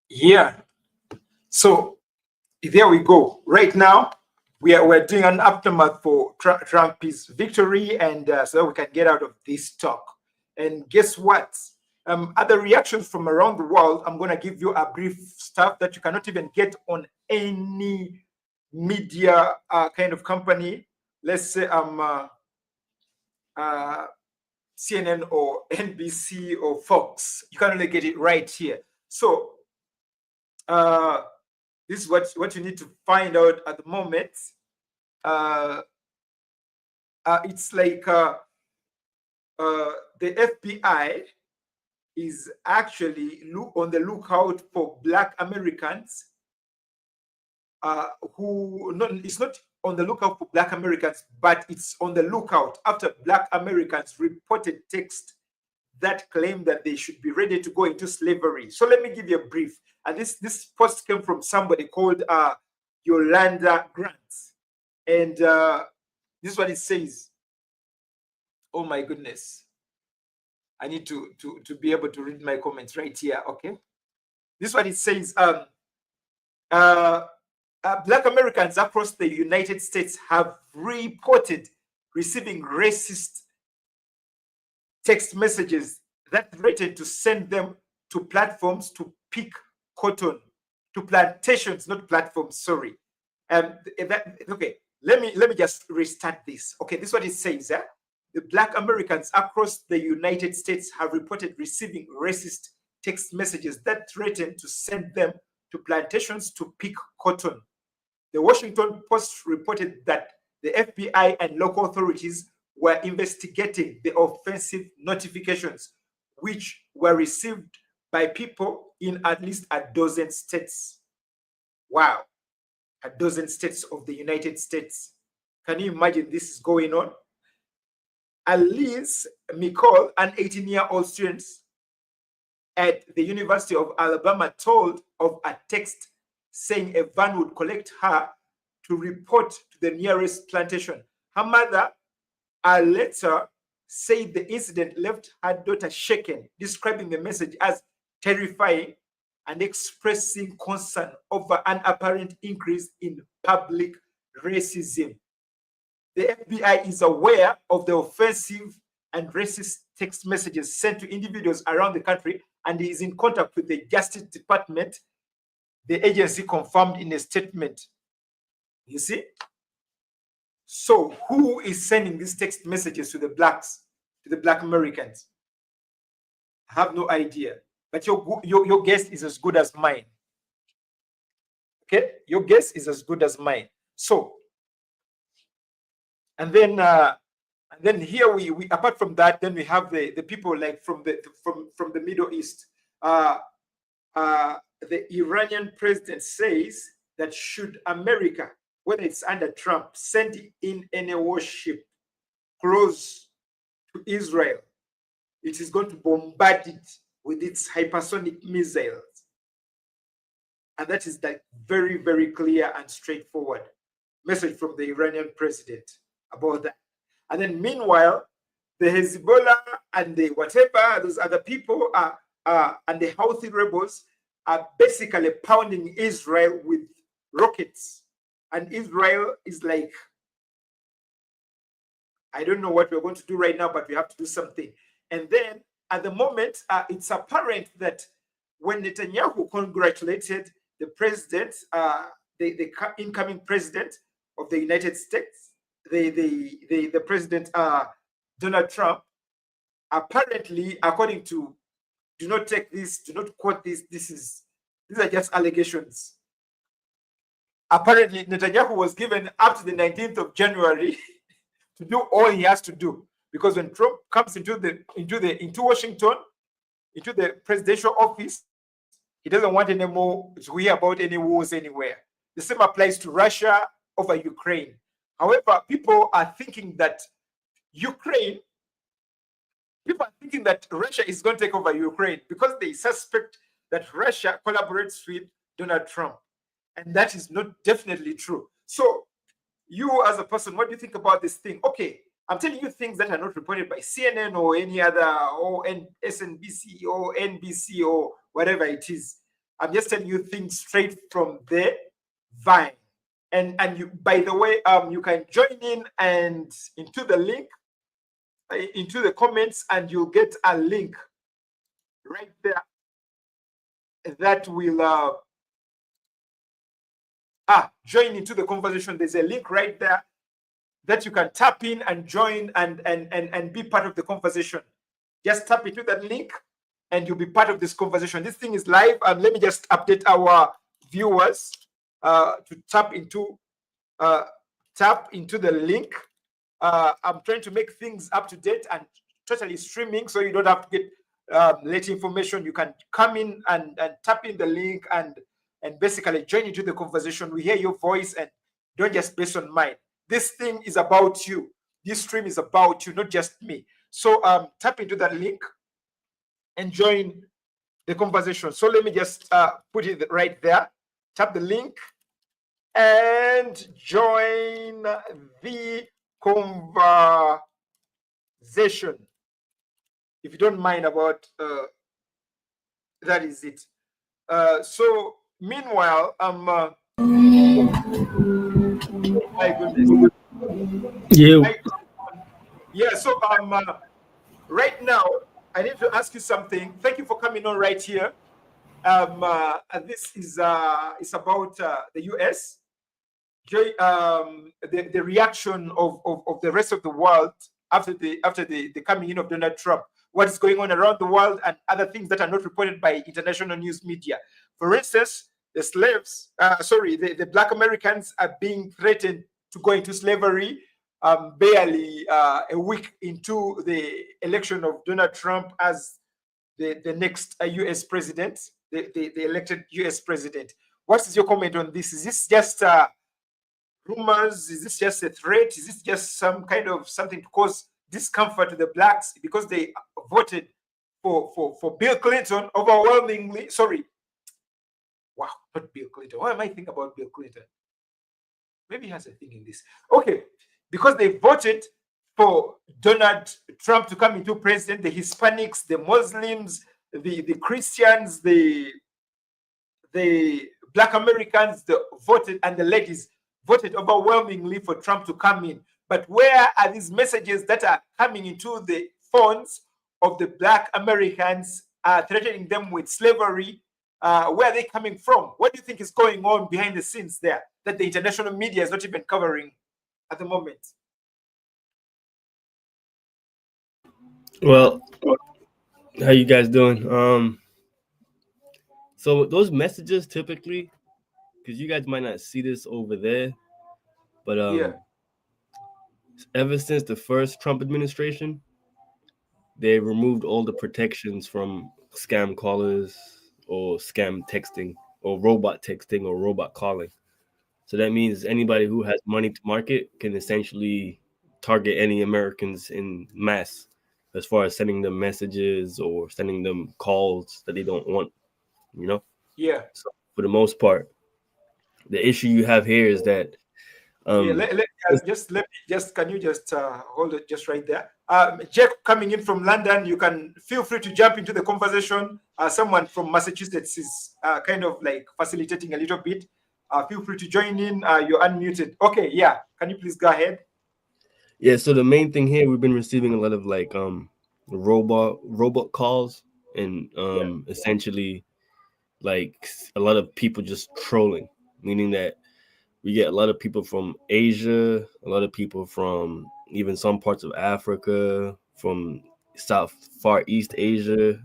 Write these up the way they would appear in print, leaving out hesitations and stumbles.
Yeah. So there we go. Right now, we're doing an aftermath for Trump's victory, and so we can get out of this talk. And guess what? Other reactions from around the world. I'm gonna give you a brief stuff that you cannot even get on any media kind of company. Let's say uh, CNN or NBC or Fox. You can only get it right here. So uh, this is what you need to find out at the moment. Uh, it's like the FBI is actually on the lookout for Black Americans who no, it's not on the lookout for Black Americans, but it's on the lookout after Black Americans reported text that claim that they should be ready to go into slavery. So let me give you a brief. And this post came from somebody called Yolanda Grant, and this is what it says. Oh my goodness! I need to be able to read my comments right here. Okay, this is what it says. Black Americans across the United States have reported receiving racist text messages that threaten to send them to platforms to pick cotton, to plantations, not platforms. Sorry. Okay. Let me just restart this. Okay, this is what it says. The Black Americans across the United States have reported receiving racist text messages that threaten to send them to plantations to pick cotton. The Washington Post reported that the FBI and local authorities were investigating the offensive notifications, which were received by people in at least a dozen states. Wow, a dozen states of the United States. Can you imagine this is going on? Alice McCall, an 18-year-old student at the University of Alabama, told of a text saying a van would collect her to report to the nearest plantation. Her mother, later said the incident left her daughter shaken, describing the message as terrifying and expressing concern over an apparent increase in public racism. The FBI is aware of the offensive and racist text messages sent to individuals around the country and is in contact with the Justice Department, the agency confirmed in a statement. You see? So who is sending these text messages to the blacks, to the Black Americans? I have no idea. But your guess is as good as mine. Okay? Your guess is as good as mine. So, and then here we apart from that, then we have the people like from the Middle East. The Iranian president says that should America, whether it's under Trump, send in any warship close to Israel, it is going to bombard it with its hypersonic missiles. And that is like very, very clear and straightforward message from the Iranian president about that. And then meanwhile, the Hezbollah and the whatever, those other people and the Houthi rebels are basically pounding Israel with rockets. And Israel is like, I don't know what we're going to do right now, but we have to do something. And then at the moment, it's apparent that when Netanyahu congratulated the president, the incoming president of the United States, the president Donald Trump, apparently, according to, do not take this, do not quote this, these are just allegations. Apparently, Netanyahu was given up to the 19th of January to do all he has to do, because when Trump comes into Washington, into the presidential office, he doesn't want any more to hear about any wars anywhere. The same applies to Russia over Ukraine. However, people are thinking that Russia is going to take over Ukraine because they suspect that Russia collaborates with Donald Trump. And that is not definitely true. So you as a person, what do you think about this thing? Okay, I'm telling you things that are not reported by CNN or any other, or SNBC or NBC or whatever it is. I'm just telling you things straight from the vine. And you, by the way, you can join in and into the link, into the comments, and you'll get a link right there that will join into the conversation. There's a link right there that you can tap in and join and be part of the conversation. Just tap into that link and you'll be part of this conversation. This thing is live. Let me just update our viewers to tap into the link. I'm trying to make things up to date and totally streaming, so you don't have to get late information. You can come in and tap in the link and basically join into the conversation. We hear your voice and don't just based on mine. This thing is about you. This stream is about you, not just me. So tap into that link and join the conversation. So let me just put it right there. Tap the link and join the conversation. If you don't mind about that is it. So meanwhile, my goodness. Yeah. So right now I need to ask you something. Thank you for coming on right here. This is it's about the US. The reaction of the rest of the world after the coming in of Donald Trump, what is going on around the world, and other things that are not reported by international news media. For instance, the slaves, the Black Americans are being threatened to go into slavery barely a week into the election of Donald Trump as the next US president, the elected US president. What is your comment on this? Is this just rumors? Is this just a threat? Is this just some kind of something to cause discomfort to the blacks because they voted for Bill Clinton overwhelmingly? Sorry. Wow, not Bill Clinton. Why am I thinking about Bill Clinton? Maybe he has a thing in this. Okay, because they voted for Donald Trump to come into president, the Hispanics, the Muslims, the Christians, the Black Americans, voted, and the ladies voted overwhelmingly for Trump to come in. But where are these messages that are coming into the phones of the Black Americans, threatening them with slavery? Where are they coming from? What do you think is going on behind the scenes there that the international media is not even covering at the moment? Well, how you guys doing? So those messages typically, because you guys might not see this over there, but ever since the first Trump administration, they removed all the protections from scam callers or scam texting or robot texting or robot calling. So that means anybody who has money to market can essentially target any Americans in mass as far as sending them messages or sending them calls that they don't want, you know? Yeah. So for the most part, the issue you have here is that can you just hold it just right there? Jack coming in from London, you can feel free to jump into the conversation. Someone from Massachusetts is kind of like facilitating a little bit. Feel free to join in. You're unmuted. Okay, yeah. Can you please go ahead? Yeah, so the main thing here, we've been receiving a lot of like robot calls and essentially like a lot of people just trolling, meaning that we get a lot of people from Asia, a lot of people from even some parts of Africa, from Far East Asia,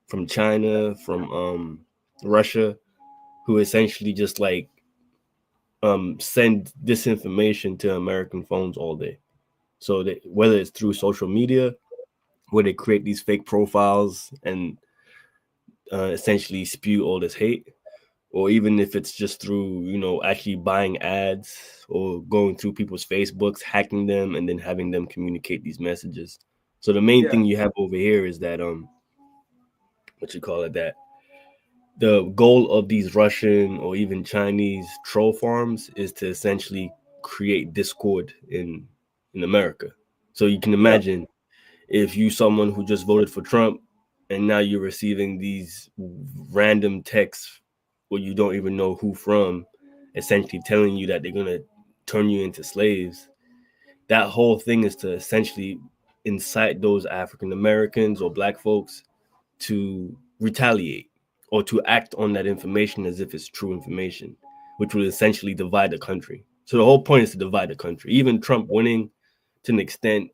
from China, from Russia, who essentially just like send disinformation to American phones all day. So that whether it's through social media, where they create these fake profiles and essentially spew all this hate, or even if it's just through, actually buying ads or going through people's Facebooks, hacking them, and then having them communicate these messages. So the main thing you have over here is that, that the goal of these Russian or even Chinese troll farms is to essentially create discord in America. So you can imagine if you someone who just voted for Trump and now you're receiving these random texts or you don't even know who from, essentially telling you that they're gonna turn you into slaves. That whole thing is to essentially incite those African Americans or black folks to retaliate or to act on that information as if it's true information, which would essentially divide the country. So the whole point is to divide the country. Even Trump winning, to an extent,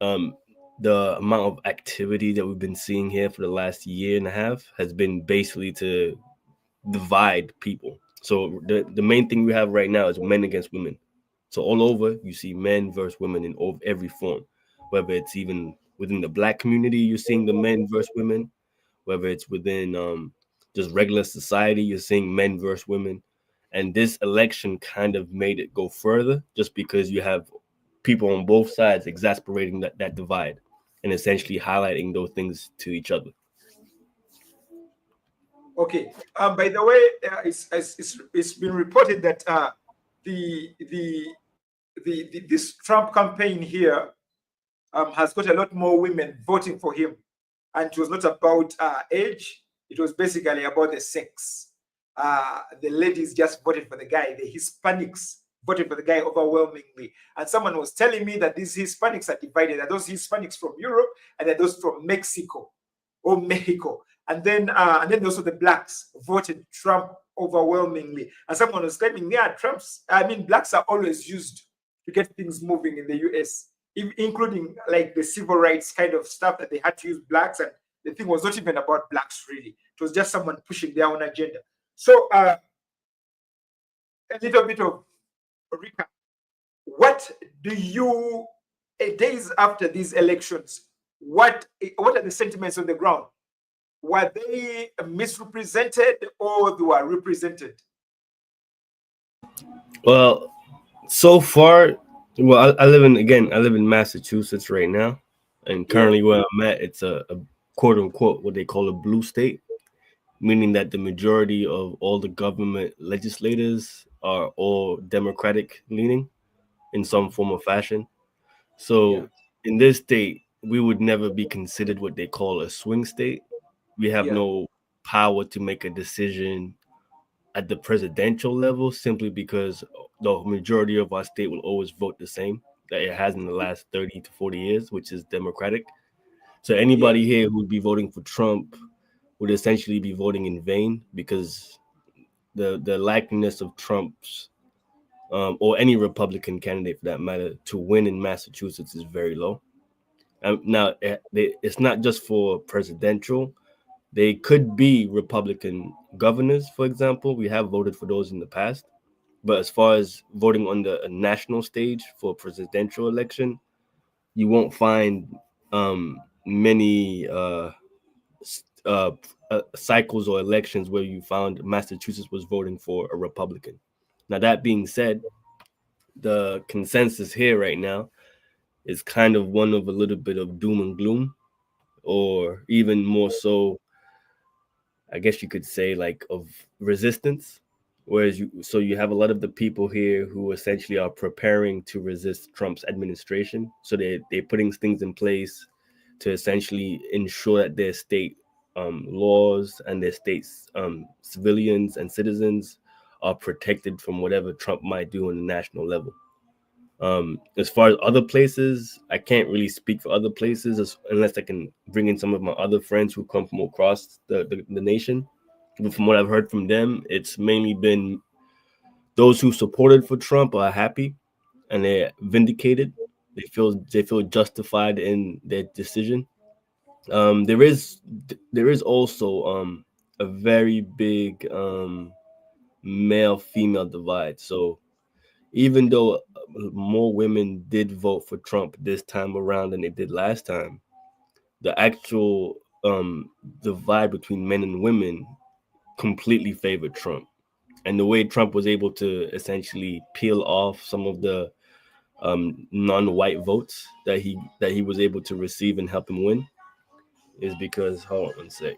um, the amount of activity that we've been seeing here for the last year and a half has been basically to divide people. So the main thing we have right now is men against women. So all over you see men versus women in every form, whether it's even within the black community, you're seeing the men versus women, whether it's within just regular society, you're seeing men versus women. And this election kind of made it go further just because you have people on both sides exasperating that divide and essentially highlighting those things to each other. Okay. By the way, it's been reported that the, the this Trump campaign here has got a lot more women voting for him, and it was not about age; it was basically about the sex. The ladies just voted for the guy. The Hispanics voted for the guy overwhelmingly. And someone was telling me that these Hispanics are divided. There are those Hispanics from Europe, and there are those from Mexico or Mexico. And then also the blacks voted Trump overwhelmingly. And someone was claiming, yeah, blacks are always used to get things moving in the US, including like the civil rights kind of stuff that they had to use blacks. And the thing was not even about blacks, really. It was just someone pushing their own agenda. So a little bit of recap. What do you, days after these elections, what are the sentiments on the ground? Were they misrepresented or they were represented? Well, so far, I live in Massachusetts right now, and Yeah, currently where I'm at, it's a quote unquote what they call a blue state, meaning that the majority of all the government legislators are all Democratic leaning in some form or fashion. yeah, So in this state, we would never be considered what they call a swing state. We have yeah, no power to make a decision at the presidential level simply because the majority of our state will always vote the same that it has in the last 30 to 40 years, which is Democratic. So yeah, anybody here who would be voting for Trump would essentially be voting in vain because the likeliness of Trump's or any Republican candidate for that matter to win in Massachusetts is very low. Now, it's not just for presidential. They could be Republican governors, for example. We have voted for those in the past. But as far as voting on the national stage for a presidential election, you won't find many uh, cycles or elections where you found Massachusetts was voting for a Republican. Now, that being said, the consensus here right now is kind of one of a little bit of doom and gloom, or even more so, I guess you could say, like of resistance. Whereas you have a lot of the people here who essentially are preparing to resist Trump's administration. So they're putting things in place to essentially ensure that their state laws and their state's civilians and citizens are protected from whatever Trump might do on the national level. As far as other places, I can't really speak for other places unless I can bring in some of my other friends who come from across the nation. But from what I've heard from them, it's mainly been those who supported for Trump are happy and they're vindicated. They feel justified in their decision. There is also a very big male female divide. So even though more women did vote for Trump this time around than they did last time, the actual divide between men and women completely favored Trump. And the way Trump was able to essentially peel off some of the non-white votes that he was able to receive and help him win is because hold on one sec.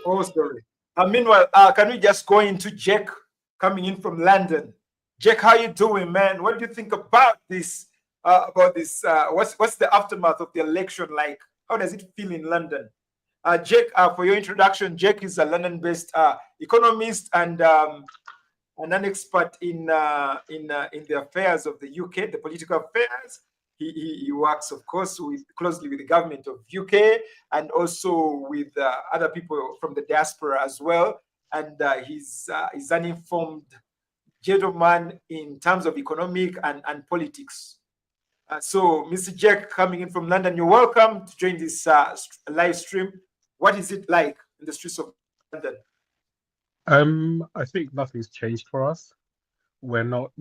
Oh, sorry. Meanwhile, can we just go into Jack coming in from London? Jack, how you doing, man? What do you think about this? What's the aftermath of the election like? How does it feel in London? Jake, for your introduction, Jake is a London-based economist and an expert in the affairs of the UK, the political affairs. He works, of course, closely with the government of UK and also with other people from the diaspora as well. And he's an informed gentleman in terms of economic and politics. So, Mr. Jack, coming in from London, you're welcome to join this live stream. What is it like in the streets of London? I think nothing's changed for us. We're not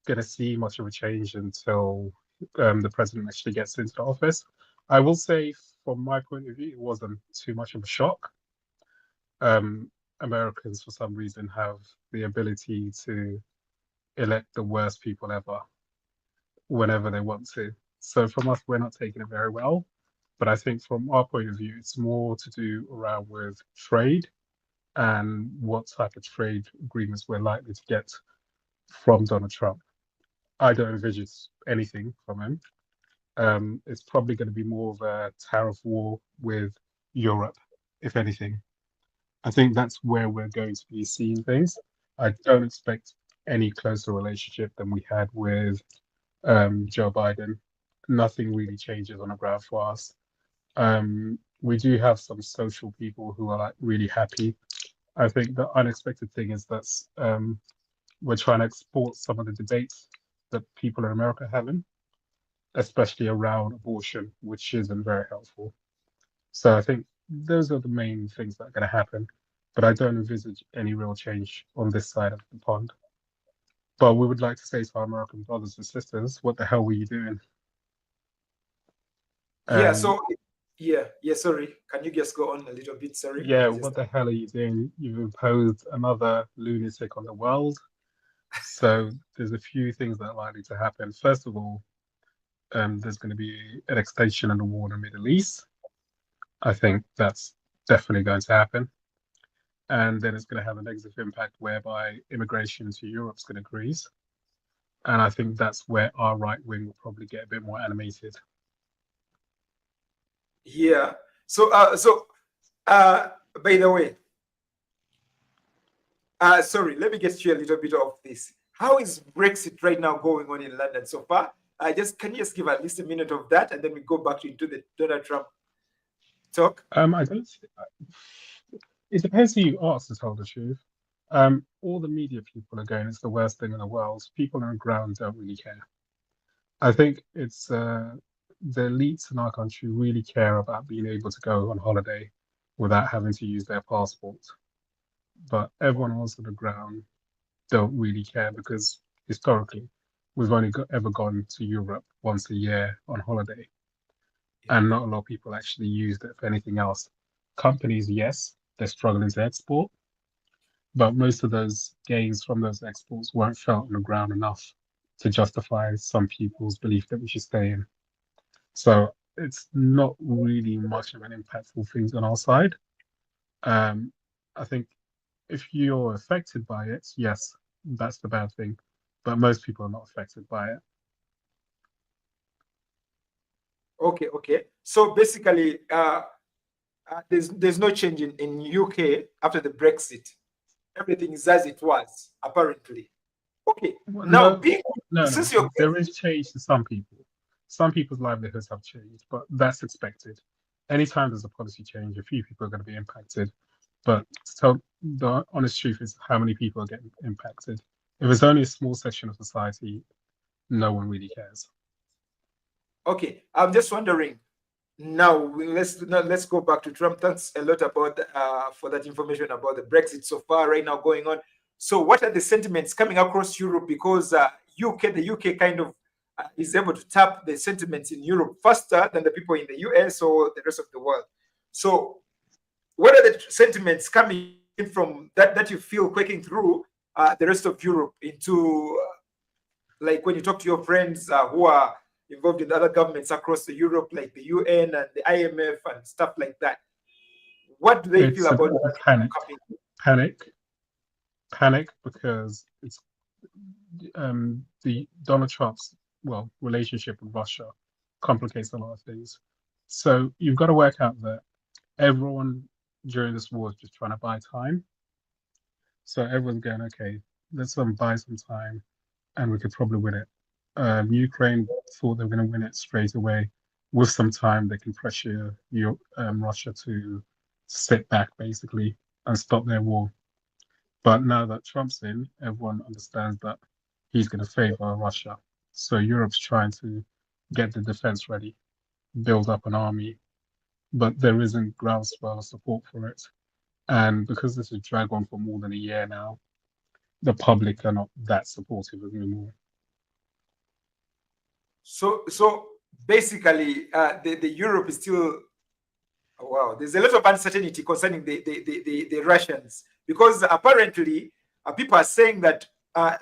going to see much of a change until the president actually gets into office. I will say, from my point of view, it wasn't too much of a shock. Americans, for some reason, have the ability to elect the worst people ever whenever they want to. So from us, we're not taking it very well. But I think from our point of view, it's more to do around with trade and what type of trade agreements we're likely to get from Donald Trump. I don't envisage anything from him. It's probably going to be more of a tariff war with Europe, if anything. I think that's where we're going to be seeing things. I don't expect any closer relationship than we had with Joe Biden. Nothing really changes on the ground for us. We do have some social people who are like really happy. I think the unexpected thing is that we're trying to export some of the debates that people in America are having, especially around abortion, which isn't very helpful. So I think those are the main things that are going to happen, but I don't envisage any real change on this side of the pond. But we would like to say to our American brothers and sisters, what the hell were you doing? Yeah, so sorry. Can you just go on a little bit? Sorry. Yeah, what the hell are you doing? You've imposed another lunatic on the world. So there's a few things that are likely to happen. First of all, there's going to be an extension of the war in the Middle East. I think that's definitely going to happen. And then it's going to have a negative impact whereby immigration to Europe is going to increase. And I think that's where our right wing will probably get a bit more animated. Yeah. So, by the way, sorry, let me get you a little bit of this. How is Brexit right now going on in London so far? Can you just give at least a minute of that, and then we go back into the Donald Trump talk? I don't. It depends who you ask, to tell the truth. All the media people are going, it's the worst thing in the world. People on the ground don't really care. I think it's the elites in our country really care about being able to go on holiday without having to use their passport. But everyone else on the ground don't really care because historically we've only ever gone to Europe once a year on holiday. And not a lot of people actually used it for anything else. Companies, yes, they're struggling to export, but most of those gains from those exports weren't felt on the ground enough to justify some people's belief that we should stay in. So it's not really much of an impactful thing on our side. I think if you're affected by it, yes, that's the bad thing. But most people are not affected by it. Okay. So basically, there's no change in UK after the Brexit. Everything is as it was, apparently. Okay. Now, there is change to some people. Some people's livelihoods have changed, but that's expected. Anytime there's a policy change, a few people are going to be impacted. But to tell the honest truth is how many people are getting impacted. If it's only a small section of society, no one really cares. Okay, I'm just wondering. Now let's go back to Trump. Thanks a lot about for that information about the Brexit so far right now going on. So what are the sentiments coming across Europe? Because the UK kind of is able to tap the sentiments in Europe faster than the people in the US or the rest of the world. So what are the sentiments coming in from that you feel quaking through the rest of Europe into like when you talk to your friends who are involved in other governments across the Europe, like the UN and the IMF and stuff like that? What do they feel about panic because it's the Donald Trump's relationship with Russia complicates a lot of things. So you've got to work out that everyone during this war is just trying to buy time. So everyone's going, okay, let's buy some time, and we could probably win it. Ukraine thought they were going to win it straight away. With some time, they can pressure Russia to sit back, basically, and stop their war. But now that Trump's in, everyone understands that he's going to favor Russia. So Europe's trying to get the defense ready, build up an army, but there isn't groundswell of support for it. And because this has dragged on for more than a year now, the public are not that supportive anymore. So basically, the Europe is still, wow, there's a lot of uncertainty concerning the Russians, because apparently people are saying that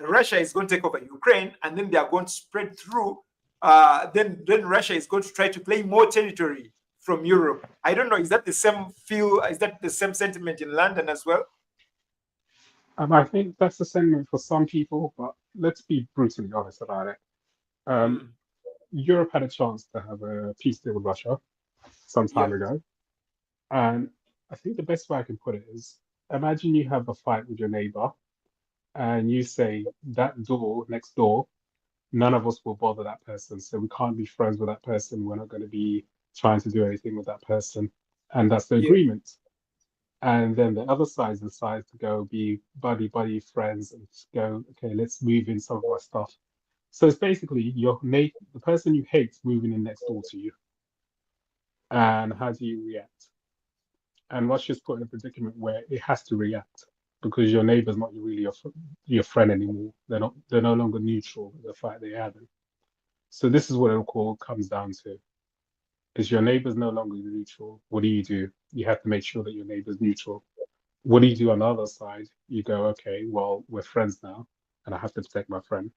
Russia is going to take over Ukraine, and then they are going to spread through. Then Russia is going to try to claim more territory from Europe. I don't know. Is that the same feel? Is that the same sentiment in London as well? I think that's the sentiment for some people, but let's be brutally honest about it. Europe had a chance to have a peace deal with Russia some time ago. And I think the best way I can put it is, imagine you have a fight with your neighbor and you say, that door next door, none of us will bother that person. So we can't be friends with that person. We're not going to be trying to do anything with that person. And that's the agreement. And then the other side decides to go be buddy friends and go, okay, let's move in some of our stuff. So it's basically the person you hate moving in next door to you. And how do you react? And Russia's put in a predicament where it has to react because your neighbor's not really your friend anymore. They're no longer neutral in the fight they're having. So this is what it comes down to. Is your neighbor's no longer neutral? What do? You have to make sure that your neighbor's neutral. What do you do on the other side? You go, okay, well, we're friends now, and I have to protect my friend.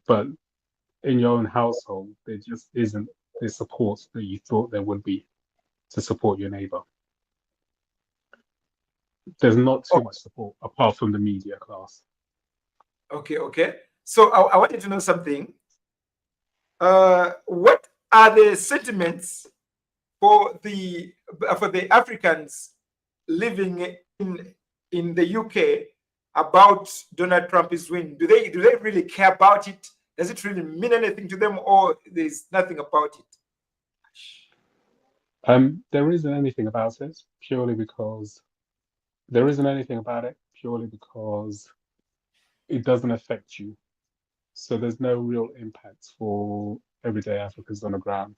But in your own household, there just isn't the support that you thought there would be to support your neighbor. There's not too much support apart from the media class. Okay. So I wanted to know something. What are the sentiments for the Africans living in the UK about Donald Trump's win? Do they really care about it? Does it really mean anything to them, or there's nothing about it? There isn't anything about it purely because it doesn't affect you. So there's no real impact for everyday Africans on the ground.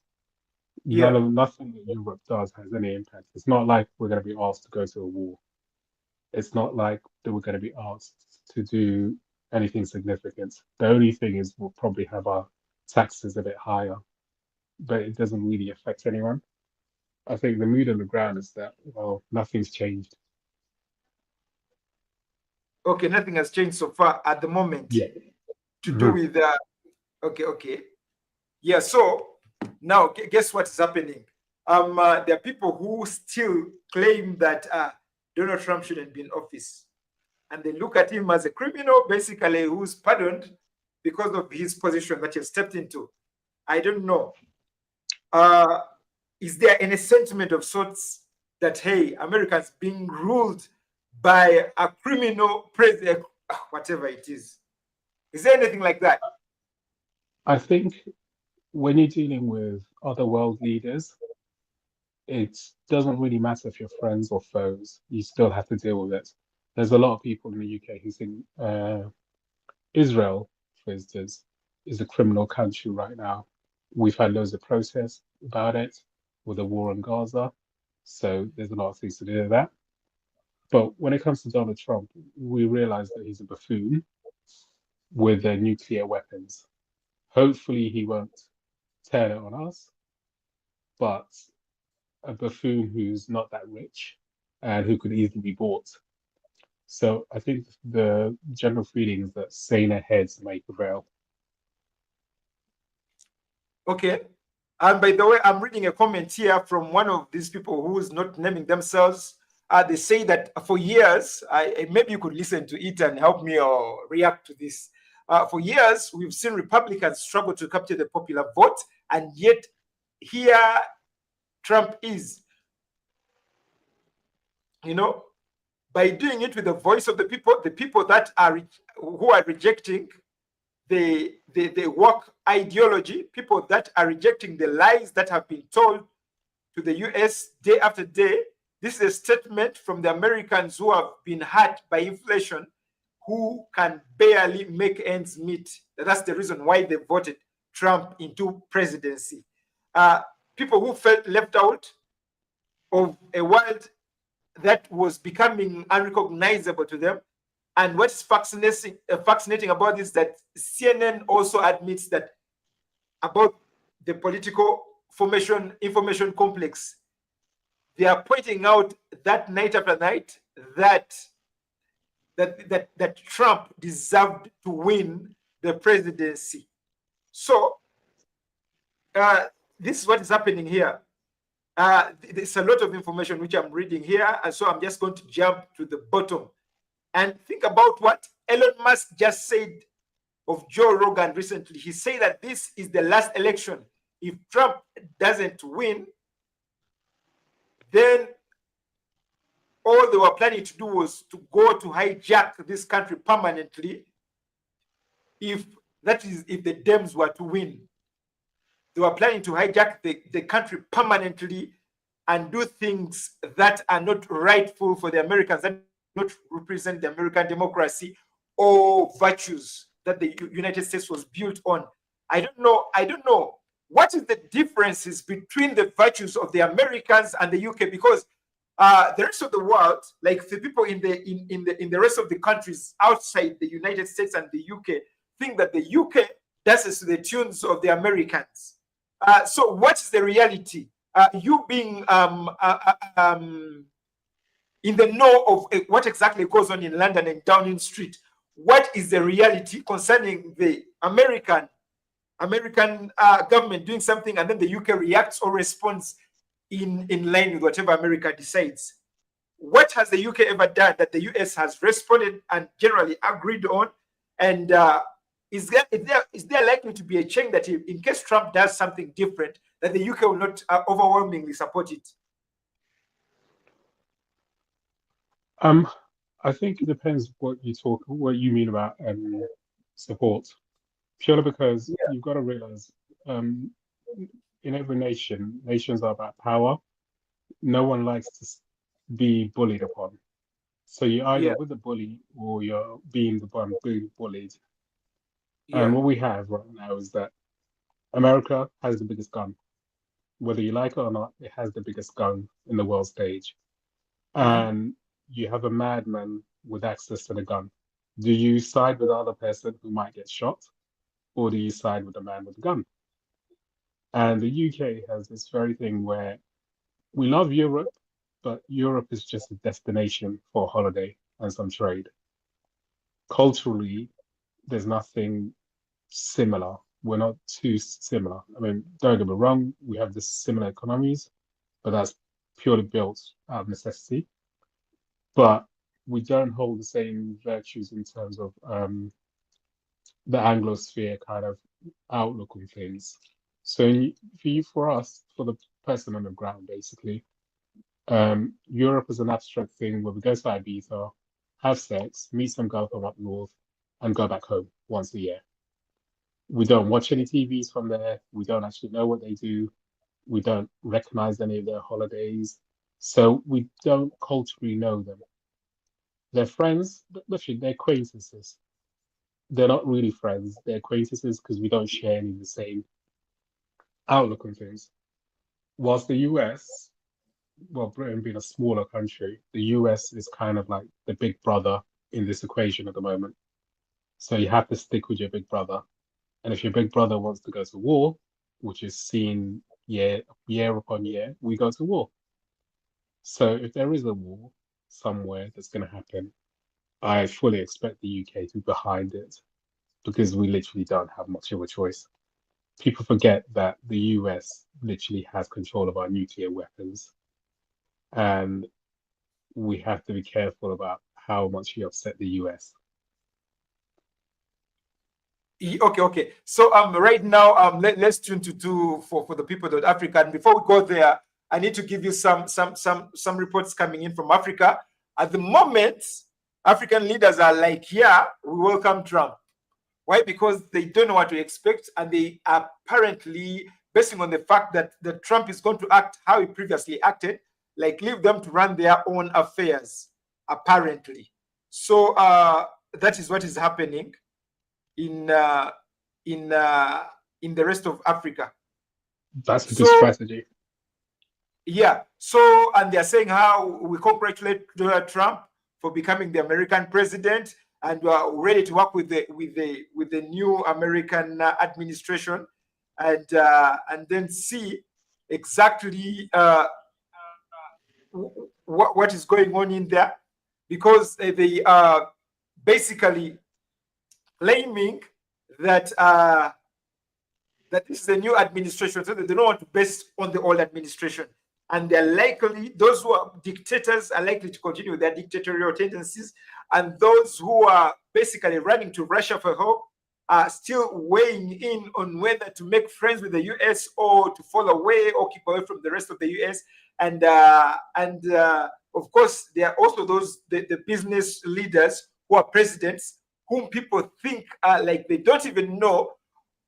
Nothing that Europe does has any impact. It's not like we're going to be asked to go to a war. It's not like that we're going to be asked to do anything significant. The only thing is we'll probably have our taxes a bit higher, but it doesn't really affect anyone. I think the mood on the ground is that, well, nothing's changed. Okay, nothing has changed so far at the moment. Yeah. To do with okay. Yeah, so now guess what is happening? There are people who still claim that Donald Trump shouldn't be in office. And they look at him as a criminal, basically, who's pardoned because of his position that he stepped into. I don't know. Is there any sentiment of sorts that, hey, Americans being ruled by a criminal president, whatever it is? Is there anything like that? I think when you're dealing with other world leaders, it doesn't really matter if you're friends or foes. You still have to deal with it. There's a lot of people in the UK who think Israel, for instance, is a criminal country right now. We've had loads of protests about it with the war in Gaza. So there's a lot of things to do with that. But when it comes to Donald Trump, we realize that he's a buffoon with their nuclear weapons. Hopefully he won't turn it on us, but a buffoon who's not that rich and who could easily be bought. So I think the general feeling is that saner heads may prevail. Okay. And by the way, I'm reading a comment here from one of these people who is not naming themselves. They say that for years, maybe you could listen to it and help me or react to this. For years, we've seen Republicans struggle to capture the popular vote, and yet here Trump is. you know, by doing it with the voice of the people that are who are rejecting the woke ideology, people that are rejecting the lies that have been told to the US day after day. This is a statement from the Americans who have been hurt by inflation, who can barely make ends meet. That's the reason why they voted Trump into presidency. People who felt left out of a world that was becoming unrecognizable to them. And what's fascinating about this is that CNN also admits that about the political information complex. They are pointing out that night after night that Trump deserved to win the presidency. So this is what is happening here. There's a lot of information which I'm reading here, and so I'm just going to jump to the bottom and think about what Elon Musk just said of Joe Rogan recently. He said that this is the last election. If Trump doesn't win, then all they were planning to do was to go to hijack this country permanently. If the Dems were to win, they were planning to hijack the country permanently and do things that are not rightful for the Americans, that not represent the American democracy or virtues that the United States was built on. I don't know what is the differences between the virtues of the Americans and the UK, because the rest of the world, like the people in the rest of the countries outside the United States and the UK, think that the UK dances to the tunes of the Americans. So what is the reality? You being in the know of what exactly goes on in London and Downing Street, what is the reality concerning the American government doing something, and then the UK reacts or responds in line with whatever America decides? What has the UK ever done that the US has responded and generally agreed on? And is there likely to be a change that in case Trump does something different, that the UK will not overwhelmingly support it? I think it depends what you mean about support. Purely because you've got to realize, in every nation, nations are about power. No one likes to be bullied upon. So you're either with the bully or you're being the one being bullied. And what we have right now is that America has the biggest gun. Whether you like it or not, it has the biggest gun in the world stage. And you have a madman with access to the gun. Do you side with the other person who might get shot, or do you side with the man with the gun? And the UK has this very thing where we love Europe, but Europe is just a destination for a holiday and some trade. Culturally, there's nothing similar. We're not too similar. I mean, don't get me wrong, we have the similar economies, but that's purely built out of necessity. But we don't hold the same virtues in terms of the Anglosphere kind of outlook on things. So for us, for the person on the ground, basically, Europe is an abstract thing where we go to Ibiza, have sex, meet some girl from up north, and go back home once a year. We don't watch any TVs from there. We don't actually know what they do. We don't recognize any of their holidays. So we don't culturally know them. They're friends, but literally they're acquaintances. They're not really friends. They're acquaintances because we don't share any of the same outlook on things. Whilst the US, well, Britain being a smaller country, the US is kind of like the big brother in this equation at the moment. So you have to stick with your big brother. And if your big brother wants to go to war, which is seen year upon year, we go to war. So if there is a war somewhere that's going to happen, I fully expect the UK to be behind it because we literally don't have much of a choice. People forget that the US literally has control of our nuclear weapons. And we have to be careful about how much we upset the US. Okay. So right now, let's tune to for the people of Africa. And before we go there, I need to give you some reports coming in from Africa. At the moment, African leaders are like, yeah, we welcome Trump. Why? Because they don't know what to expect, and they are apparently basing on the fact that Trump is going to act how he previously acted, like leave them to run their own affairs, apparently. So that is what is happening in the rest of Africa. That's a good strategy. Yeah. So, and they're saying how we congratulate Donald Trump for becoming the American president, and we are ready to work with the new American administration, and then see exactly what is going on in there, because they are basically claiming that that this is a new administration, so they don't want to base on the old administration. And they're likely, those who are dictators are likely to continue their dictatorial tendencies. And those who are basically running to Russia for help are still weighing in on whether to make friends with the US or to fall away or keep away from the rest of the US. And of course, there are also those, the business leaders who are presidents, whom people think are like they don't even know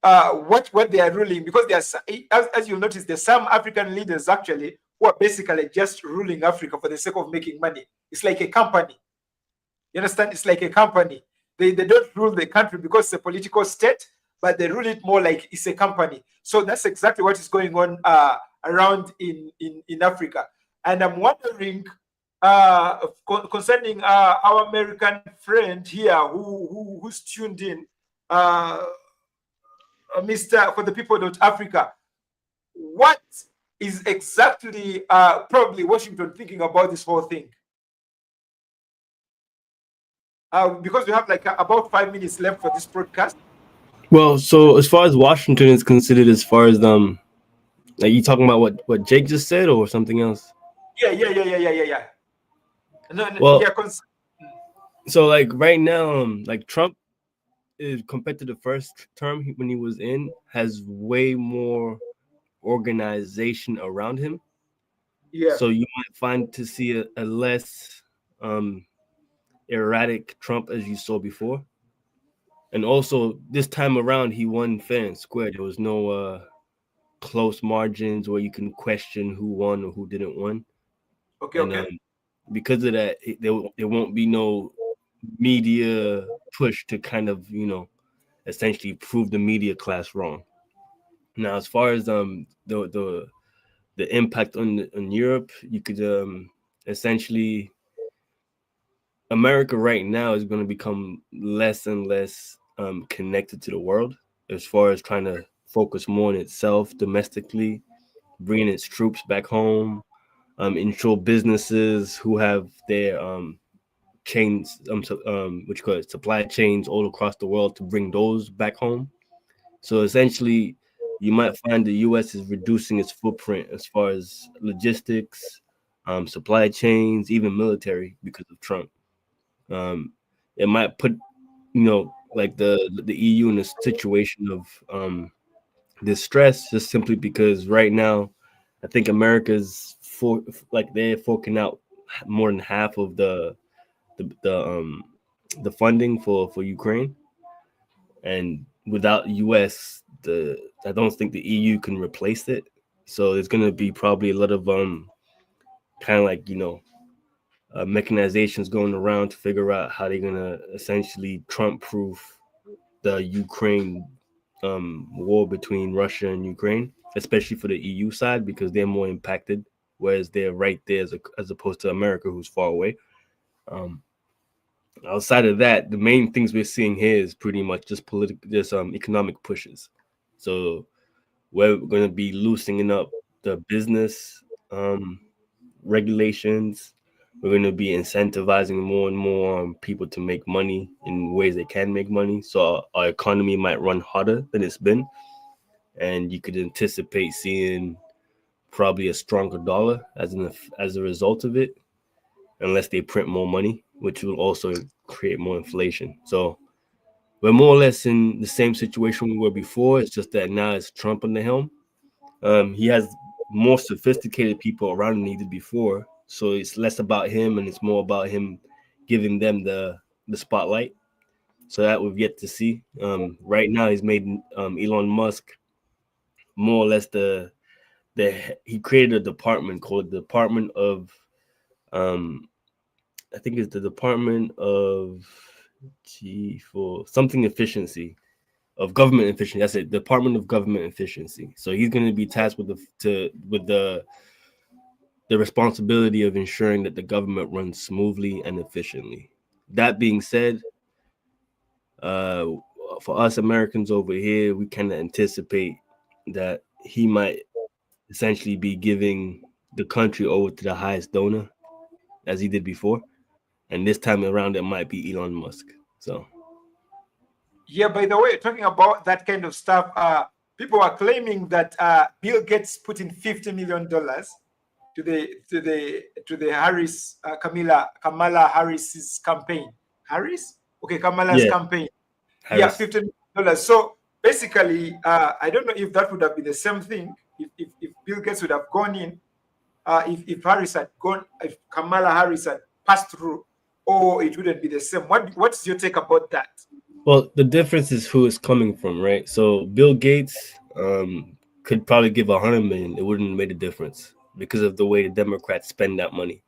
what they are ruling, because there are, as you'll notice, there's some African leaders actually who are basically just ruling Africa for the sake of making money. It's like a company. You understand? It's like a company. They don't rule the country because it's a political state, but they rule it more like it's a company. So that's exactly what is going on around in Africa. And I'm wondering concerning our American friend here who's tuned in, Mr. for the people of Africa, what is exactly probably Washington thinking about this whole thing? Because we have like about 5 minutes left for this broadcast. Well, so as far as Washington is considered, as far as are you talking about what Jake just said or something else? Yeah. No, well, yeah, so like right now, like Trump is, compared to the first term when he was in, has way more organization around him. Yeah. So you might find to see a less erratic Trump as you saw before. And also this time around, he won fair and square. There was no close margins where you can question who won or who didn't win. Okay. Because of that, there won't be no media push to kind of, essentially prove the media class wrong. Now, as far as the impact on Europe, you could essentially, America right now is going to become less and less connected to the world, as far as trying to focus more on itself domestically, bringing its troops back home, ensure businesses who have their chains, what you call it, supply chains all across the world, to bring those back home. So essentially, you might find the U.S. is reducing its footprint as far as logistics, supply chains, even military, because of Trump. It might put, like the EU in a situation of distress, just simply because right now, I think America's they're forking out more than half of the funding for Ukraine, and without US, I don't think the EU can replace it. So there's gonna be probably a lot of kind of like mechanizations going around to figure out how they're gonna essentially Trump-proof the Ukraine war between Russia and Ukraine, especially for the EU side, because they're more impacted, whereas they're right there as opposed to America, who's far away. Outside of that, the main things we're seeing here is pretty much just economic pushes. So we're going to be loosening up the business regulations. We're going to be incentivizing more and more people to make money in ways they can make money. So our economy might run harder than it's been. And you could anticipate seeing probably a stronger dollar as a result of it, unless they print more money, which will also create more inflation. So we're more or less in the same situation we were before. It's just that now it's Trump on the helm. He has more sophisticated people around him than he did before. So it's less about him and it's more about him giving them the spotlight. So that we've yet to see. Right now, he's made Elon Musk more or less the he created a department called the Department of um I think it's the Department of for something efficiency of government efficiency. That's it, Department of Government Efficiency. So he's going to be tasked with the responsibility of ensuring that the government runs smoothly and efficiently. That being said, uh, for us Americans over here, we kind of anticipate that he might essentially be giving the country over to the highest donor as he did before. And this time around, it might be Elon Musk. So, Yeah, by the way, talking about that kind of stuff, people are claiming that Bill Gates put in $50 million to the Harris Kamala Harris's campaign. Harris? Okay, Kamala's yeah, campaign. Yeah, Harris. $50 million. So basically, I don't know if that would have been the same thing if Bill Gates would have gone in, if Harris had gone, if Kamala Harris had passed through, or it wouldn't be the same. What's your take about that? Well, the difference is who it's coming from, right? So Bill Gates could probably give 100 million. It wouldn't have made a difference because of the way the Democrats spend that money.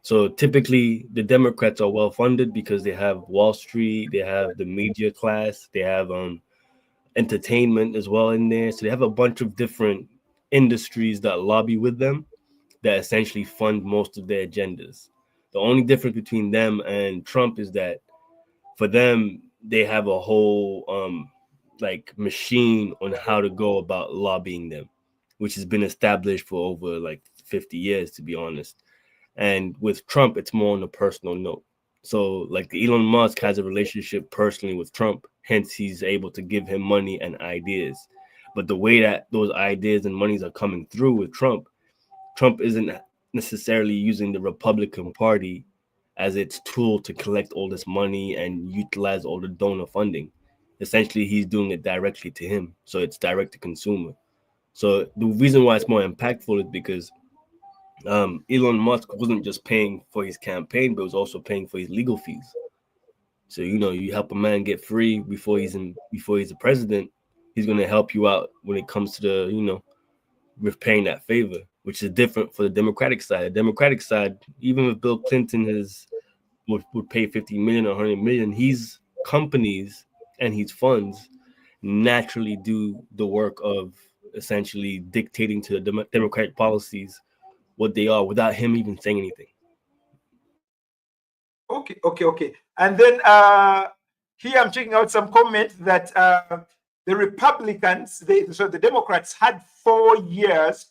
So typically, the Democrats are well funded because they have Wall Street, they have the media class, they have entertainment as well in there. So they have a bunch of different industries that lobby with them that essentially fund most of their agendas. The only difference between them and Trump is that for them, they have a whole like machine on how to go about lobbying them, which has been established for over like 50 years, to be honest. And with Trump, it's more on a personal note. So like Elon Musk has a relationship personally with Trump, hence he's able to give him money and ideas. But the way that those ideas and monies are coming through with Trump, Trump isn't necessarily using the Republican Party as its tool to collect all this money and utilize all the donor funding. Essentially, he's doing it directly to him. So it's direct to consumer. So the reason why it's more impactful is because Elon Musk wasn't just paying for his campaign, but was also paying for his legal fees. So you help a man get free before he's a president, he's gonna help you out when it comes to the repaying that favor, which is different for the Democratic side. The Democratic side, even if Bill Clinton would pay 50 million or 100 million, his companies and his funds naturally do the work of essentially dictating to the Democratic policies what they are without him even saying anything. Okay. And then here I'm checking out some comments that the Republicans, so the Democrats had 4 years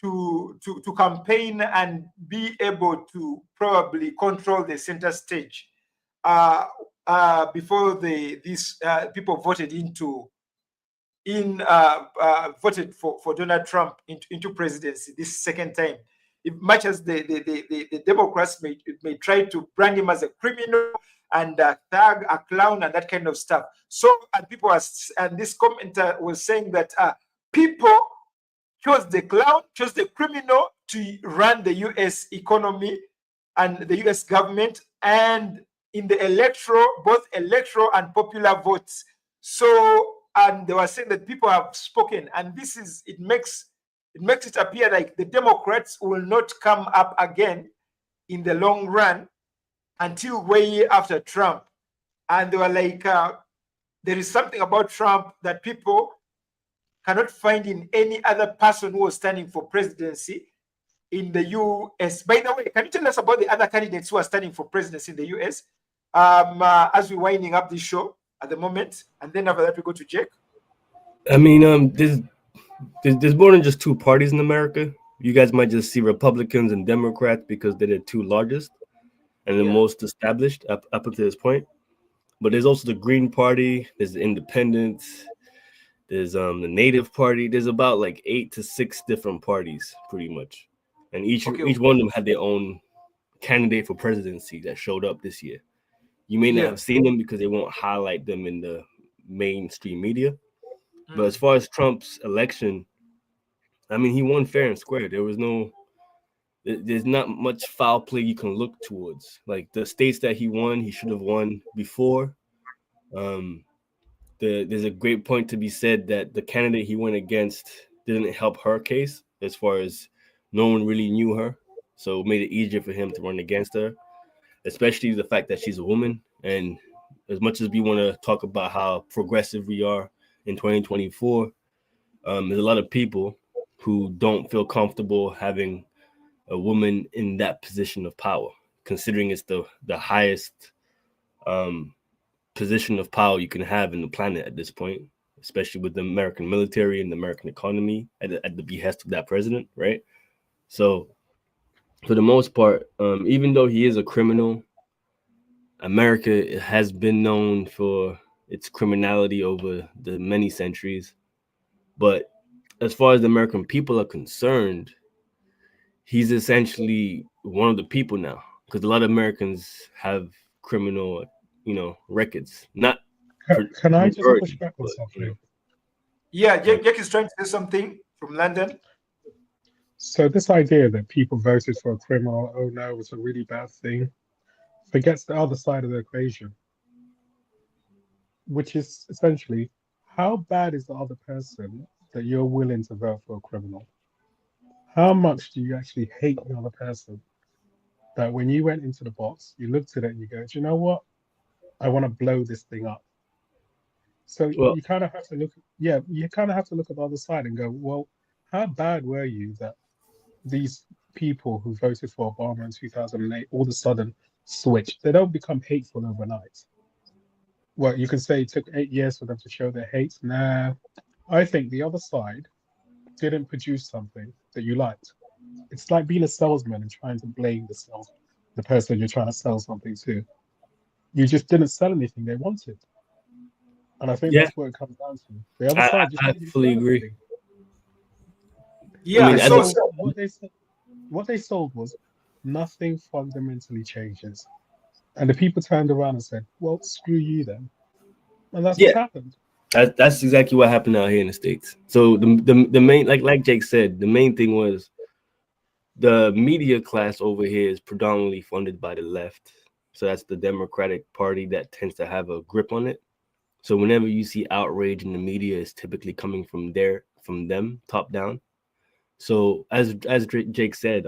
to campaign and be able to probably control the center stage before these people voted for Donald Trump into presidency this second time. Much as the Democrats may try to brand him as a criminal and a thug, a clown, and that kind of stuff. So, and this commenter was saying that people chose the clown, chose the criminal to run the U.S. economy and the U.S. government, and in the both electoral and popular votes. So, and they were saying that people have spoken, and it makes it appear like the Democrats will not come up again in the long run until way after Trump. And they were like, there is something about Trump that people cannot find in any other person who was standing for presidency in the US. By the way, can you tell us about the other candidates who are standing for presidency in the US as we're winding up this show at the moment? And then after that, we go to Jake. I mean, there's more than just two parties in America. You guys might just see Republicans and Democrats because they're the two largest and the most established up until this point. But there's also the Green Party, there's the Independents, there's the Native Party. There's about like 8 to 6 different parties, pretty much, and each one of them had their own candidate for presidency that showed up this year. You may not have seen them because they won't highlight them in the mainstream media. But as far as Trump's election, I mean, he won fair and square. There's not much foul play you can look towards. Like the states that he won, he should have won before. Um, there's a great point to be said that the candidate he went against didn't help her case as far as no one really knew her, so it made it easier for him to run against her, especially the fact that she's a woman. And as much as we want to talk about how progressive we are in 2024, there's a lot of people who don't feel comfortable having a woman in that position of power, considering it's the highest position of power you can have in the planet at this point, especially with the American military and the American economy at the behest of that president, right? So, for the most part, even though he is a criminal, America has been known for its criminality over the many centuries. But as far as the American people are concerned, he's essentially one of the people now, because a lot of Americans have criminal, records. Not Can I just push majority, back on but something? Yeah, Jack is trying to say something from London. So this idea that people voted for a criminal, oh no, it's a really bad thing, forgets the other side of the equation, which is essentially how bad is the other person that you're willing to vote for a criminal? How much do you actually hate the other person that when you went into the box, you looked at it and you go, do you know what? I want to blow this thing up. So well, you kind of have to look, yeah, you kind of have to look at the other side and go, well, how bad were you that these people who voted for Obama in 2008 all of a sudden switched? They don't become hateful overnight. Well, you can say it took 8 years for them to show their hate. Nah, I think the other side didn't produce something that you liked. It's like being a salesman and trying to blame the person you're trying to sell something to. You just didn't sell anything they wanted. And I think yeah, that's what it comes down to. The other I, side just I didn't fully sell agree. anything. I Yeah, mean, They as a sold what they sold was nothing fundamentally changes. And the people turned around and said, well, screw you then. And that's yeah, what's happened. that's exactly what happened out here in the States. So the main, like Jake said, the main thing was the media class over here is predominantly funded by the left. So that's the Democratic Party that tends to have a grip on it. So whenever you see outrage in the media, it's typically coming from them, top down. So as Jake said,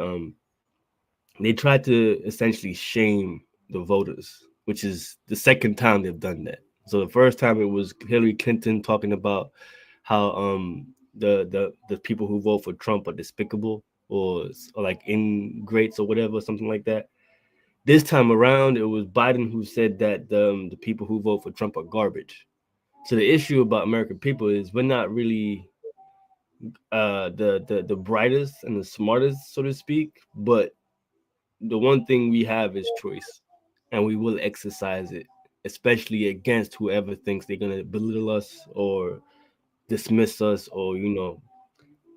they tried to essentially shame the voters, which is the second time they've done that. So the first time it was Hillary Clinton talking about how the people who vote for Trump are despicable or like ingrates or whatever, something like that. This time around, it was Biden who said that the people who vote for Trump are garbage. So the issue about American people is we're not really the brightest and the smartest, so to speak, but the one thing we have is choice, and we will exercise it, especially against whoever thinks they're gonna belittle us or dismiss us or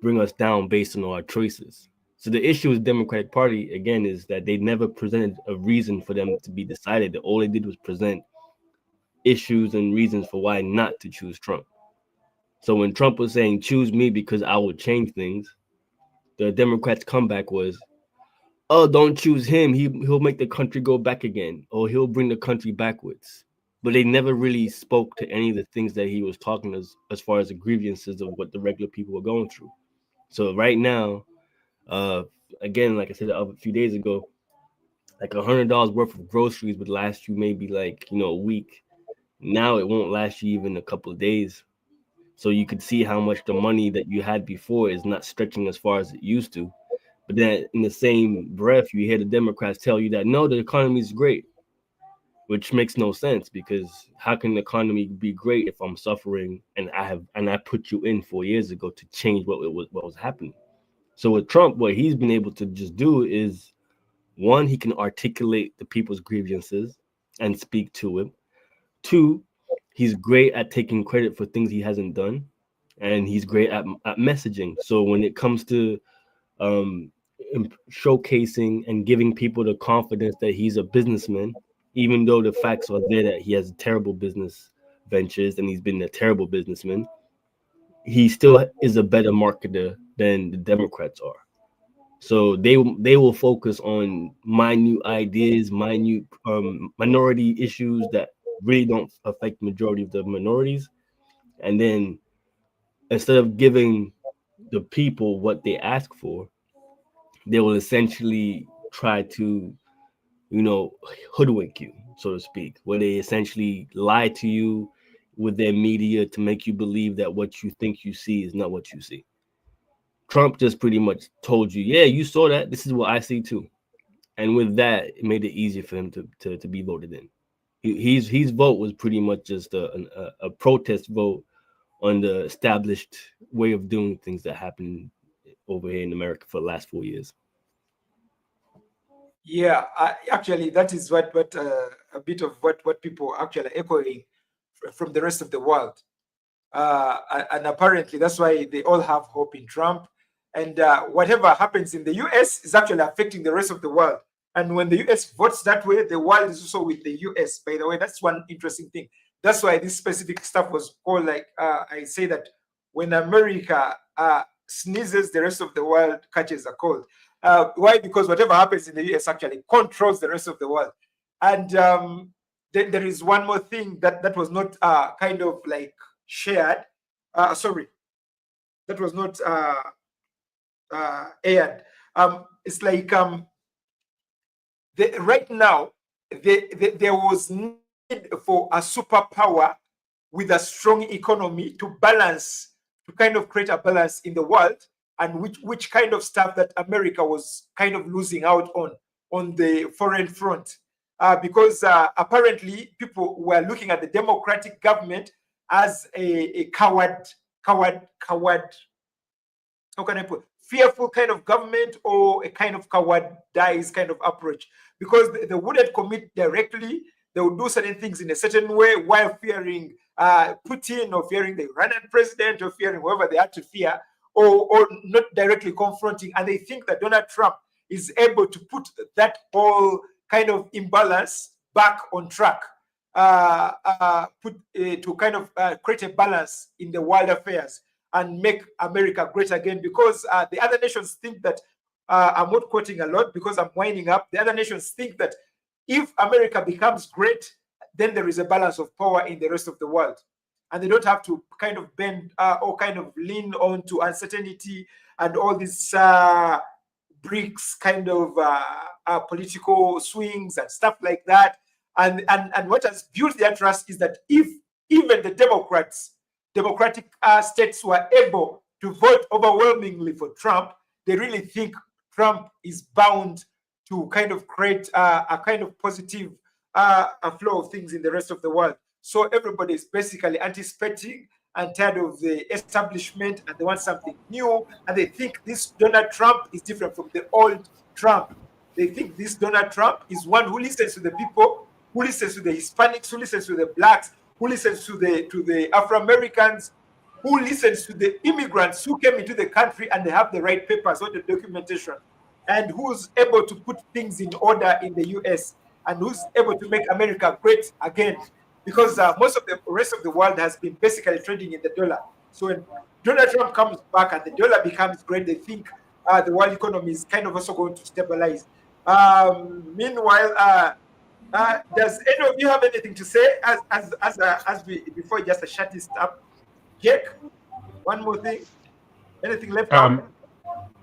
bring us down based on our choices. So the issue with the Democratic Party again is that they never presented a reason for them to be decided. All they did was present issues and reasons for why not to choose Trump. So when Trump was saying choose me because I will change things, the Democrats' comeback was, oh, don't choose him. He'll make the country go back again, or he'll bring the country backwards. But they never really spoke to any of the things that he was talking as far as the grievances of what the regular people were going through. So right now, uh, again, like I said a few days ago, like $100 worth of groceries would last you maybe like a week. Now it won't last you even a couple of days. So you could see how much the money that you had before is not stretching as far as it used to. But then in the same breath, you hear the Democrats tell you that no, the economy is great, which makes no sense because how can the economy be great if I'm suffering and I put you in 4 years ago to change what was happening? So with Trump, what he's been able to just do is one, he can articulate the people's grievances and speak to it. Two, he's great at taking credit for things he hasn't done, and he's great at messaging. So when it comes to um, showcasing and giving people the confidence that he's a businessman, even though the facts are there that he has terrible business ventures and he's been a terrible businessman, he still is a better marketer than the Democrats are. So they will focus on minute ideas, minute minority issues that really don't affect the majority of the minorities, and then instead of giving the people what they ask for, they will essentially try to, you know, hoodwink you, so to speak, where they essentially lie to you with their media to make you believe that what you think you see is not what you see. Trump just pretty much told you, yeah, you saw that. This is what I see too. And with that, it made it easier for him to be voted in. His vote was pretty much just a protest vote on the established way of doing things that happened over here in America for the last 4 years. Yeah, actually, that is what a bit of what people are actually echoing from the rest of the world. And apparently that's why they all have hope in Trump. And whatever happens in the US is actually affecting the rest of the world. And when the US votes that way, the world is also with the US. By the way, that's one interesting thing. That's why this specific stuff was called, like I say that when America sneezes, the rest of the world catches a cold. Why? Because whatever happens in the US actually controls the rest of the world. And there is one more thing that was not kind of like shared. Sorry, that was not aired. It's like right now there was need for a superpower with a strong economy to balance, to kind of create a balance in the world, and which kind of stuff that America was kind of losing out on the foreign front. Because apparently people were looking at the democratic government as a coward, how can I put, fearful kind of government, or a kind of cowardice kind of approach, because they wouldn't commit directly. They would do certain things in a certain way while fearing Putin, or fearing the Iranian president, or fearing whoever they had to fear, or not directly confronting. And they think that Donald Trump is able to put that whole kind of imbalance back on track, to kind of create a balance in the world affairs and make America great again. Because the other nations think that, I'm not quoting a lot because I'm winding up. The other nations think that if America becomes great, then there is a balance of power in the rest of the world. And they don't have to kind of bend or kind of lean on to uncertainty and all these bricks kind of political swings and stuff like that. And what has built their trust is that if even the democratic states were able to vote overwhelmingly for Trump, they really think Trump is bound to kind of create a kind of positive a flow of things in the rest of the world. So everybody is basically anticipating and tired of the establishment, and they want something new. And they think this Donald Trump is different from the old Trump. They think this Donald Trump is one who listens to the people, who listens to the Hispanics, who listens to the blacks, who listens to the Afro-Americans, who listens to the immigrants who came into the country and they have the right papers or the documentation, and who's able to put things in order in the US, and who's able to make America great again. Because most of the rest of the world has been basically trading in the dollar. So when Donald Trump comes back and the dollar becomes great, they think the world economy is kind of also going to stabilize. Meanwhile, does any of you have anything to say as we before just shut this up? Jake, one more thing. Anything left out?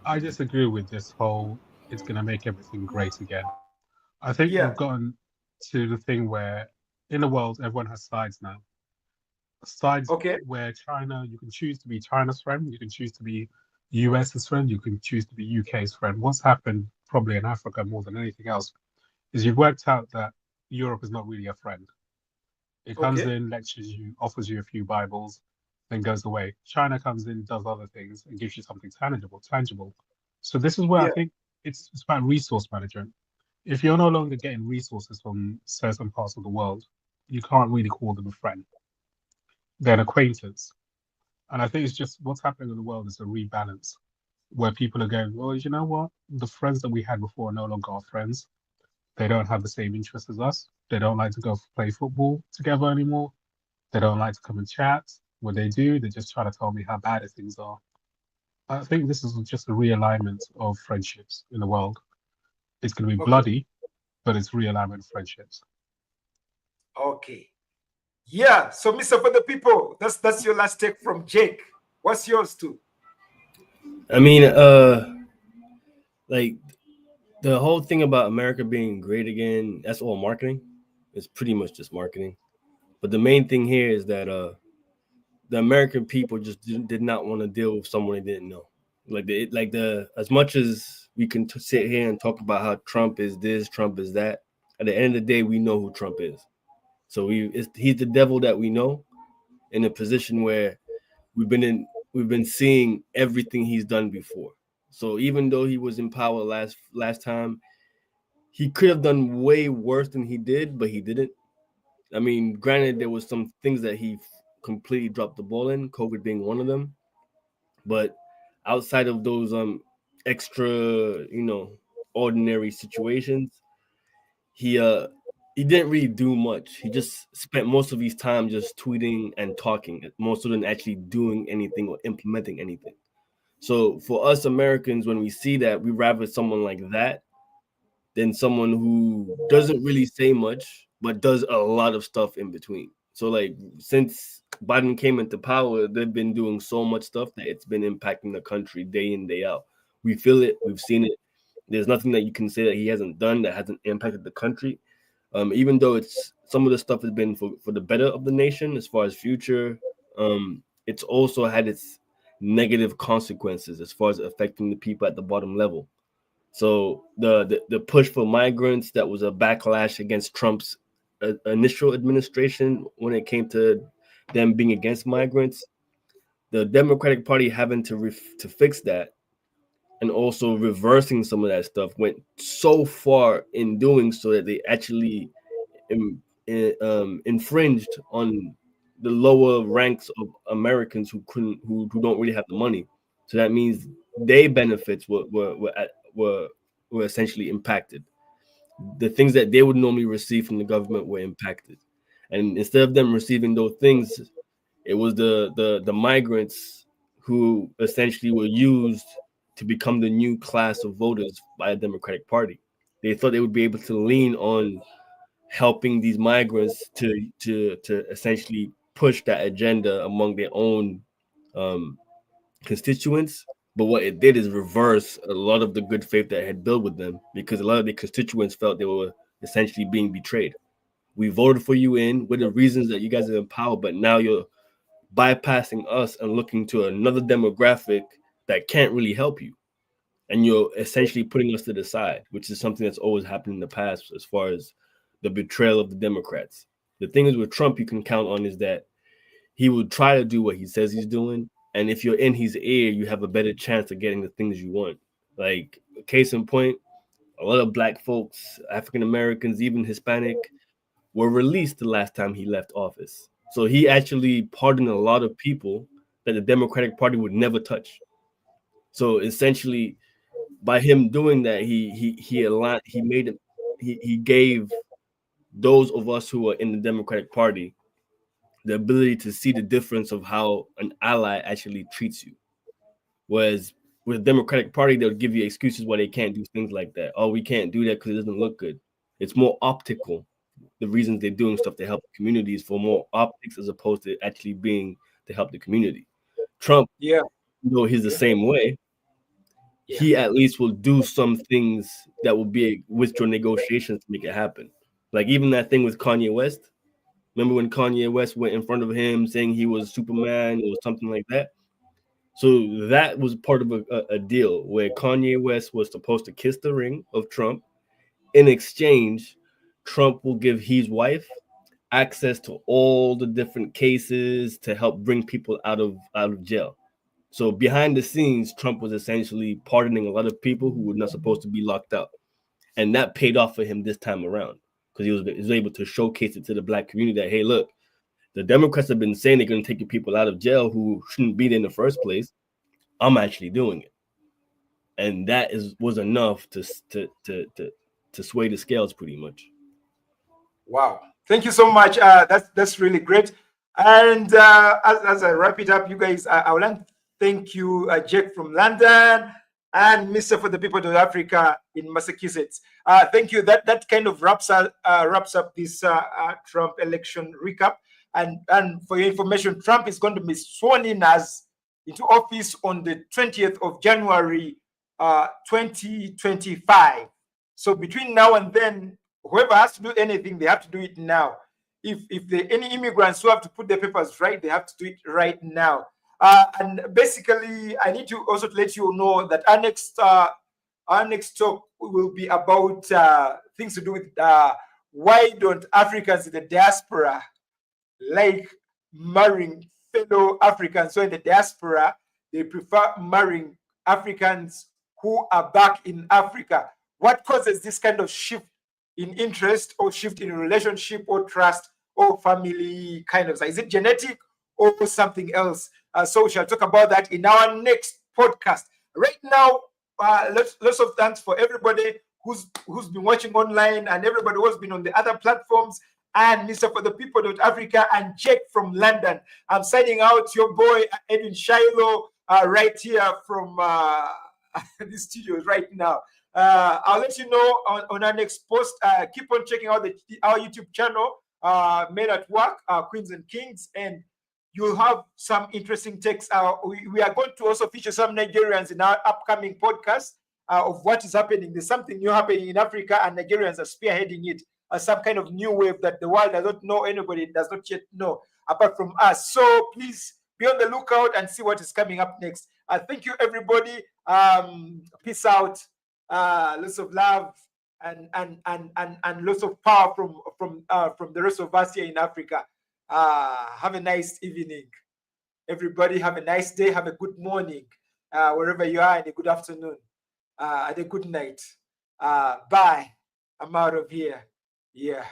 I disagree with this whole it's going to make everything great again. I think Yeah. we've gotten to the thing where in the world everyone has sides now. Sides Okay. where China, you can choose to be China's friend, you can choose to be US's friend, you can choose to be UK's friend. What's happened probably in Africa more than anything else is you've worked out that Europe is not really a friend. It comes Okay. in, lectures you, offers you a few Bibles, then goes away. China comes in, does other things, and gives you something tangible. So this is where I Yeah. think it's about resource management. If you're no longer getting resources from certain parts of the world, you can't really call them a friend. They're an acquaintance. And I think it's just what's happening in the world is a rebalance where people are going, well, you know what? The friends that we had before are no longer our friends. They don't have the same interests as us. They don't like to go play football together anymore. They don't like to come and chat. When they do, they just try to tell me how bad things are. I think this is just a realignment of friendships in the world. It's going to be Okay. bloody, but it's realignment of friendships. Okay. Yeah. So, Mr. For the people, that's your last take from Jake. What's yours too? I mean, like the whole thing about America being great again, that's all marketing. It's pretty much just marketing. But the main thing here is that the American people just did not want to deal with someone they didn't know. Like the as much as we can sit here and talk about how Trump is this, Trump is that. At the end of the day, we know who Trump is. So he's the devil that we know, in a position where we've been seeing everything he's done before. So even though he was in power last time, he could have done way worse than he did, but he didn't. I mean, granted, there was some things that he completely dropped the ball in, COVID being one of them. But outside of those extra, ordinary situations, he uh he didn't really do much. He just spent most of his time just tweeting and talking, more so than actually doing anything or implementing anything. So for us Americans, when we see that, we rather someone like that than someone who doesn't really say much but does a lot of stuff in between. So like since Biden came into power, they've been doing so much stuff that it's been impacting the country day in, day out. We feel it, we've seen it. There's nothing that you can say that he hasn't done that hasn't impacted the country. Even though it's some of the stuff has been for the better of the nation as far as future, it's also had its negative consequences as far as affecting the people at the bottom level. So the push for migrants, that was a backlash against Trump's initial administration when it came to them being against migrants. The Democratic Party having to fix that, and also reversing some of that stuff, went so far in doing so that they actually infringed on the lower ranks of Americans who don't really have the money. So that means their benefits were essentially impacted. The things that they would normally receive from the government were impacted, and instead of them receiving those things, it was the migrants who essentially were used to become the new class of voters by the Democratic Party. They thought they would be able to lean on helping these migrants to essentially push that agenda among their own um, constituents. But what it did is reverse a lot of the good faith that had built with them, because a lot of the constituents felt they were essentially being betrayed. We voted for you in with the reasons that you guys are in power, but now you're bypassing us and looking to another demographic that can't really help you. And you're essentially putting us to the side, which is something that's always happened in the past as far as the betrayal of the Democrats. The thing is with Trump, you can count on is that he will try to do what he says he's doing. And if you're in his ear, you have a better chance of getting the things you want. Like, case in point, a lot of black folks, African Americans, even Hispanic, were released the last time he left office. So he actually pardoned a lot of people that the Democratic Party would never touch. So essentially, by him doing that, he aligned, he made it, he gave those of us who are in the Democratic Party the ability to see the difference of how an ally actually treats you. Whereas with the Democratic Party, they'll give you excuses why they can't do things like that. Oh, we can't do that because it doesn't look good. It's more optical. The reasons they're doing stuff to help the communities for more optics as opposed to actually being to help the community. Trump, Yeah. he's the same way. Yeah. He at least will do some things that will be withdraw negotiations to make it happen. Like even that thing with Kanye West. Remember when Kanye West went in front of him saying he was Superman or something like that? So that was part of a deal where Kanye West was supposed to kiss the ring of Trump. In exchange, Trump will give his wife access to all the different cases to help bring people out of jail. So behind the scenes, Trump was essentially pardoning a lot of people who were not supposed to be locked up, and that paid off for him this time around because he was able to showcase it to the black community that, hey, look, the Democrats have been saying they're going to take your people out of jail who shouldn't be there in the first place. I'm actually doing it, and that was enough to sway the scales pretty much. Wow. Thank you so much. That's really great. And as I wrap it up, you guys, I would like Thank you, Jack from London, and Mr. for the people of Africa in Massachusetts. Thank you. That kind of wraps up this Trump election recap. And for your information, Trump is going to be sworn in into office on the 20th of January, 2025. So between now and then, whoever has to do anything, they have to do it now. If there are any immigrants who have to put their papers right, they have to do it right now. And basically, I need to also let you know that our next talk will be about things to do with why don't Africans in the diaspora like marrying fellow Africans. So in the diaspora, they prefer marrying Africans who are back in Africa. What causes this kind of shift in interest or shift in relationship or trust or family kind of? Is it genetic or something else? So we shall talk about that in our next podcast. Right now, lots of thanks for everybody who's been watching online and everybody who's been on the other platforms. And Mr. for the people of Africa and Jack from London. I'm signing out, your boy Edwin Shiloh, right here from the studios right now. I'll let you know on our next post. Keep on checking out our YouTube channel, Men at Work, Queens and Kings, and you'll have some interesting takes. We are going to also feature some Nigerians in our upcoming podcast of what is happening. There's something new happening in Africa, and Nigerians are spearheading it. Some kind of new wave that the world does not know, anybody does not yet know apart from us. So please be on the lookout and see what is coming up next. Thank you, everybody. Peace out. Lots of love and lots of power from the rest of us here in Africa. Have a nice evening, everybody. Have a nice day. Have a good morning, wherever you are, and a good afternoon, and a good night. Bye. I'm out of here. Yeah.